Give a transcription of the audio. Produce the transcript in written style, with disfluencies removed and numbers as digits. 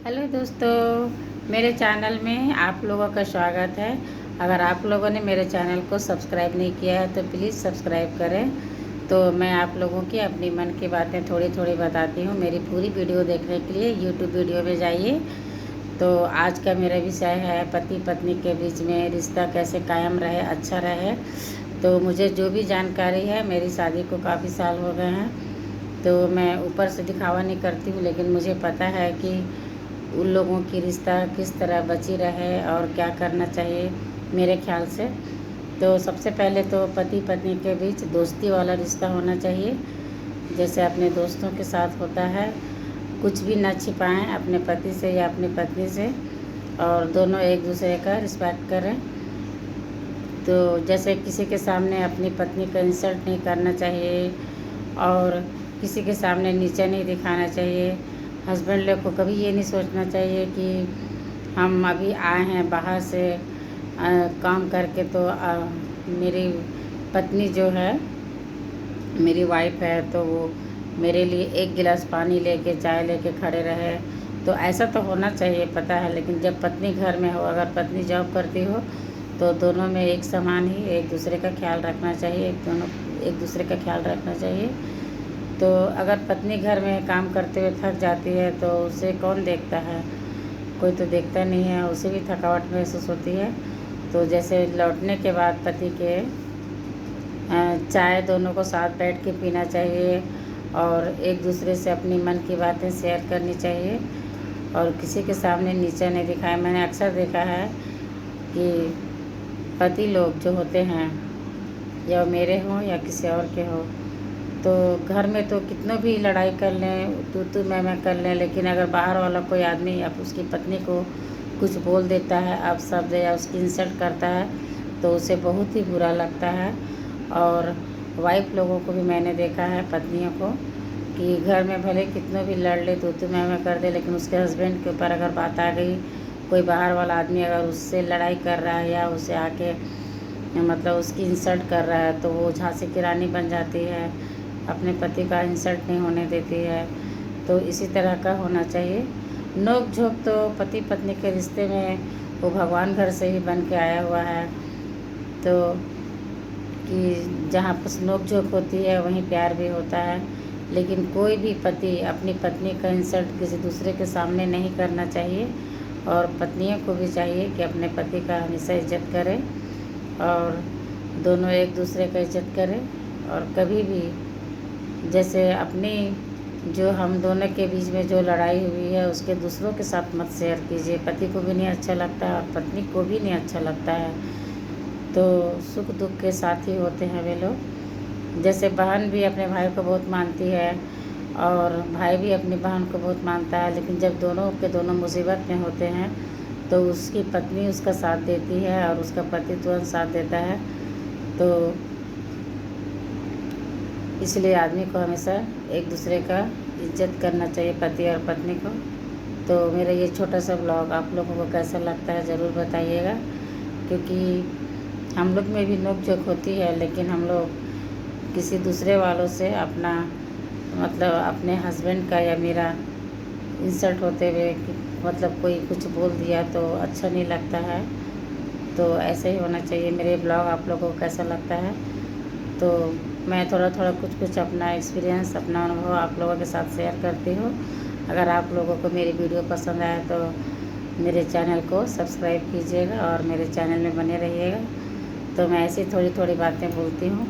Hello दोस्तों, मेरे channel में आप लोगों का स्वागत है। अगर आप लोगों ने मेरे चैनल को सब्सक्राइब नहीं किया है तो प्लीज़ सब्सक्राइब करें। तो मैं आप लोगों की अपनी मन की बातें थोड़ी थोड़ी बताती हूँ। मेरी पूरी वीडियो देखने के लिए यूट्यूब वीडियो में जाइए। तो आज का मेरा विषय है पति पत्नी के बीच में रिश्ता कैसे कायम रहे, अच्छा रहे। तो मुझे जो भी जानकारी है, मेरी शादी को काफ़ी साल हो गए हैं, तो मैं ऊपर से दिखावा नहीं करती हूँ, लेकिन मुझे पता है कि उन लोगों की रिश्ता किस तरह बची रहे और क्या करना चाहिए मेरे ख्याल से। तो सबसे पहले तो पति पत्नी के बीच दोस्ती वाला रिश्ता होना चाहिए, जैसे अपने दोस्तों के साथ होता है। कुछ भी ना छिपाएं अपने पति से या अपनी पत्नी से, और दोनों एक दूसरे का रिस्पेक्ट करें। तो जैसे किसी के सामने अपनी पत्नी का इंसल्ट नहीं करना चाहिए और किसी के सामने नीचा नहीं दिखाना चाहिए। हस्बैंड लोग को कभी ये नहीं सोचना चाहिए कि हम अभी आए हैं बाहर से काम करके, तो मेरी पत्नी जो है, मेरी वाइफ है, तो वो मेरे लिए एक गिलास पानी लेके चाय लेके खड़े रहे। तो ऐसा तो होना चाहिए, पता है। लेकिन जब पत्नी घर में हो, अगर पत्नी जॉब करती हो, तो दोनों में एक समान ही एक दूसरे का ख्याल रखना चाहिए, एक दूसरे का ख्याल रखना चाहिए। तो अगर पत्नी घर में काम करते हुए थक जाती है तो उसे कौन देखता है? कोई तो देखता नहीं है, उसे भी थकावट महसूस होती है। तो जैसे लौटने के बाद पति के चाय दोनों को साथ बैठ के पीना चाहिए और एक दूसरे से अपनी मन की बातें शेयर करनी चाहिए और किसी के सामने नीचा नहीं दिखाए। मैंने अक्सर देखा है कि पति लोग जो होते हैं, या मेरे हों या किसी और के हो, तो घर में तो कितनों भी लड़ाई कर लें, तू मैं कर लें, लेकिन अगर बाहर वाला कोई आदमी या उसकी पत्नी को कुछ बोल देता है, अपशब्द या उसकी इंसल्ट करता है, तो उसे बहुत ही बुरा लगता है। और वाइफ लोगों को भी मैंने देखा है, पत्नियों को, कि घर में भले कितनों भी लड़ ले, तू मैं कर दे, लेकिन उसके हस्बैंड के ऊपर अगर बात आ गई, कोई बाहर वाला आदमी अगर उससे लड़ाई कर रहा है या उसे आके मतलब उसकी इंसल्ट कर रहा है, तो वो झांसी की रानी बन जाती है, अपने पति का इंसल्ट नहीं होने देती है। तो इसी तरह का होना चाहिए। नोक झोंक तो पति पत्नी के रिश्ते में वो भगवान घर से ही बन के आया हुआ है। तो कि जहाँ पर नोक झोंक होती है वहीं प्यार भी होता है। लेकिन कोई भी पति अपनी पत्नी का इंसल्ट किसी दूसरे के सामने नहीं करना चाहिए, और पत्नियों को भी चाहिए कि अपने पति का हमेशा इज्जत करें और दोनों एक दूसरे का इज्जत करें। और कभी भी जैसे अपनी जो हम दोनों के बीच में जो लड़ाई हुई है उसके दूसरों के साथ मत शेयर कीजिए। पति को भी नहीं अच्छा लगता है और पत्नी को भी नहीं अच्छा लगता है। तो सुख दुख के साथ ही होते हैं वे लोग। जैसे बहन भी अपने भाई को बहुत मानती है और भाई भी अपनी बहन को बहुत मानता है, लेकिन जब दोनों के दोनों मुसीबत में होते हैं तो उसकी पत्नी उसका साथ देती है और उसका पति तुरंत साथ देता है। तो इसलिए आदमी को हमेशा एक दूसरे का इज्जत करना चाहिए, पति और पत्नी को। तो मेरा ये छोटा सा ब्लॉग आप लोगों को कैसा लगता है ज़रूर बताइएगा, क्योंकि हम लोग में भी नोक झोंक होती है, लेकिन हम लोग किसी दूसरे वालों से अपना मतलब अपने हस्बैंड का या मेरा इंसल्ट होते हुए मतलब कोई कुछ बोल दिया तो अच्छा नहीं लगता है। तो ऐसे ही होना चाहिए। मेरे ब्लॉग आप लोगों को कैसा लगता है? तो मैं थोड़ा थोड़ा कुछ अपना एक्सपीरियंस, अपना अनुभव आप लोगों के साथ शेयर करती हूँ। अगर आप लोगों को मेरी वीडियो पसंद आए तो मेरे चैनल को सब्सक्राइब कीजिएगा और मेरे चैनल में बने रहिएगा। तो मैं ऐसी थोड़ी थोड़ी बातें बोलती हूँ